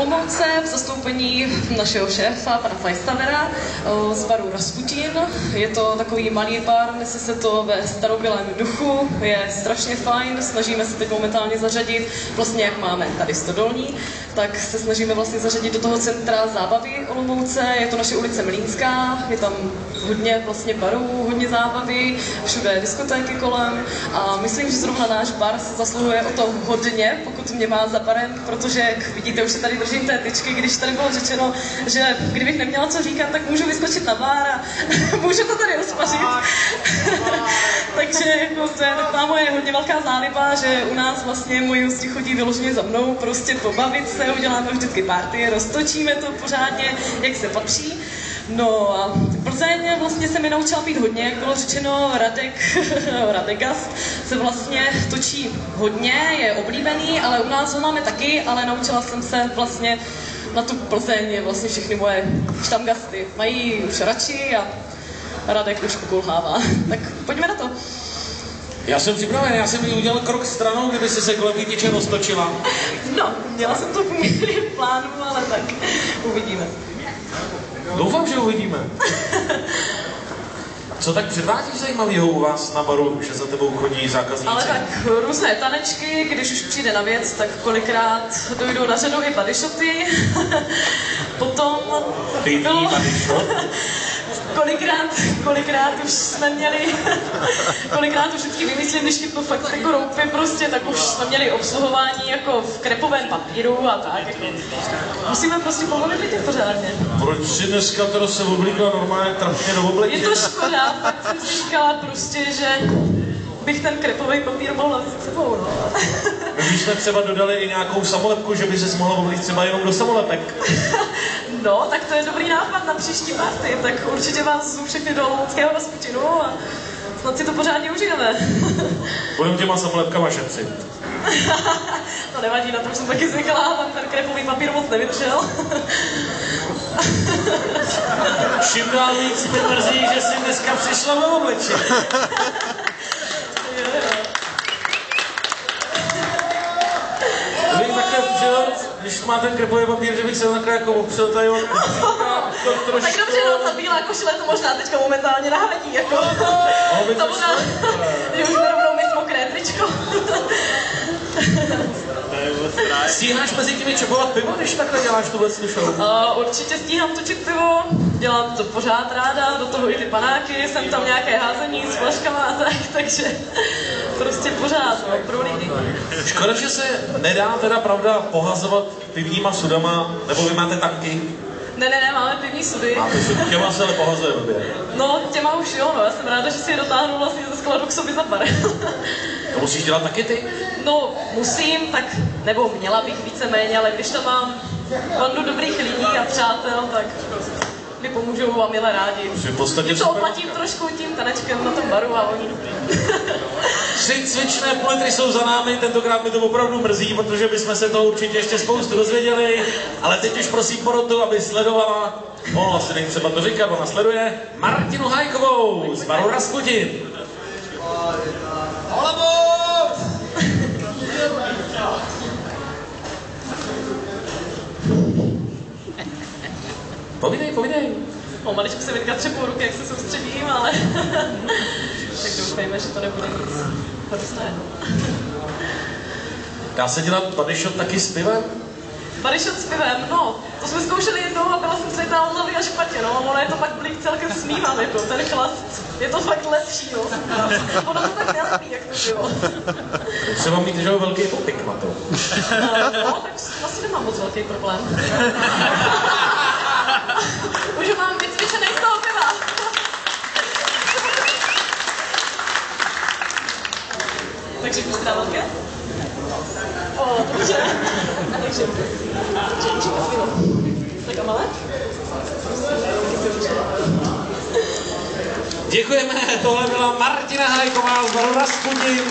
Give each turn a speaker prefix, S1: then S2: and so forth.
S1: Olomouce v zastoupení našeho šéfa, pana Fajstavera, z baru Rasputin. Je to takový malý bar, nese se to ve starobylém duchu, je strašně fajn, snažíme se teď momentálně zařadit, vlastně jak máme tady Stodolní, tak se snažíme vlastně zařadit do toho centra zábavy Olomouce, je to naše ulice Mlýnská, je tam hodně vlastně barů, hodně zábavy, všude diskotéky kolem a myslím, že zrovna náš bar se zasluhuje o to hodně, pokud mě má za barem, protože jak vidíte, už se tady držím té tyčky, když tady bylo řečeno, že kdybych neměla co říkat, tak můžu vyskočit na bar a můžu to tady rozpařit. Takže jako to je taková moje hodně velká záliba, že u nás vlastně moji hosti chodí vyloženě za mnou, prostě pobavit se, uděláme vždycky party, roztočíme to pořádně, jak se patří. No a Plzeň vlastně se mi naučila pít hodně, jak bylo řečeno, Radegast se vlastně točí hodně, je oblíbený, ale u nás ho máme taky, ale naučila jsem se vlastně na tu Plzeň vlastně všechny moje štamgasty. Mají už radši a Radek už pokulhává. Tak pojďme na to.
S2: Já jsem připraven, já jsem jí udělal krok stranou, kdyby si se kolem kytiče roztočila.
S1: No, měla jsem to v plánu, ale tak uvidíme.
S2: Doufám, že uvidíme. Co tak předvádíš zajímavého u vás na baru, že za tebou chodí zákazníci?
S1: Ale tak různé tanečky, když už přijde na věc, tak kolikrát dojdou na řadu i bodyshoty. Potom bylo... kolikrát už jsme měli, kolikrát už vždycky vymyslím, když ti to fakt jako roupy prostě, tak už jsme měli obsluhování jako v krepovém papíru a tak. Jako. Musíme prostě povolit lidi pořádně.
S2: Proč si dneska teda se oblíkla normálně trapně do oblečení?
S1: Je to škoda, fakt jsem si říkala prostě, že bych ten krepový papír mohla vzít sebou, no.
S2: My jsme třeba dodali i nějakou samolepku, že by se mohla oblíct třeba jenom do samolepek.
S1: No, tak to je dobrý nápad na příští party, tak určitě vás zvu všechny do Olomouckého Rasputinu a snad si to pořádně užijeme.
S2: Budeme těma samolepkama šetřit.
S1: To nevadí, na to jsem taky zvykla, tam ten krepový papír moc nevydržel.
S2: Čím dál víc mě mrzí, že jsi dneska přišla do oblečení. Bych takhle přijel, když má ten krepový papír, že bych se takhle jako opřel tady od trošku...
S1: Tak dobře, no, ta bílá košile to možná teďka momentálně nahradí, jako... To možná, že už rovnou mít mokré tričko.
S2: Stíháš mezi těmi čepovat pivo, když takhle děláš tuhle show?
S1: Určitě stíhám točit pivo, dělám to pořád ráda, do toho i ty panáky, jsem tam nějaké házení s flaškama a tak, takže prostě pořád, no, pro lidi.
S2: Škoda, že se nedá teda pravda pohazovat pivníma sudama, nebo vy máte tanky?
S1: Ne, máme pivní sudy.
S2: Máte sudy, těma se ale pohazuje blbě.
S1: No, těma už jo, no, já jsem ráda, že si je dotáhnu vlastně ze skladu k sobě za bar.
S2: To musíš dělat taky ty?
S1: No, musím, tak, nebo měla bych víceméně, ale když tam mám bandu dobrých lidí a přátel, tak mi pomůžou a milé rádi. Mě to oplatím trošku tím tanečkem na tom baru a oni dobrý.
S2: 3 cvičné půl jsou za námi, tentokrát mi to opravdu mrzí, protože bychom se toho určitě ještě spoustu dozvěděli, ale teď už prosím porotu, aby sledovala, asi není třeba to říkat, ona sleduje Martinu Hajkovou z baru Rasputin. Olomouc! Povídej.
S1: Maličku se vytká třepou ruky, jak se soustředím, ale tak doufejme, že to nebude nic hrozného.
S2: Dá se dělat bodyshot taky s pivem?
S1: Bodyshot s pivem, no, to jsme zkoušeli jednou a byla jsem světá od hlavy až špatně, no, ono je to pak blík celkem smívám, jako, ten chlast, je to fakt lepší, no. Ono to tak nelepí, jak to bylo.
S2: Třeba mít, že velký popik na to.
S1: No, tak asi nemám moc velký problém. Už ho mám vycvičený z toho piva. Takže už dá velké? Dobře. Takže pivo. Tak a malé?
S2: Děkujeme, tohle byla Martina Hajková z baru Rasputin.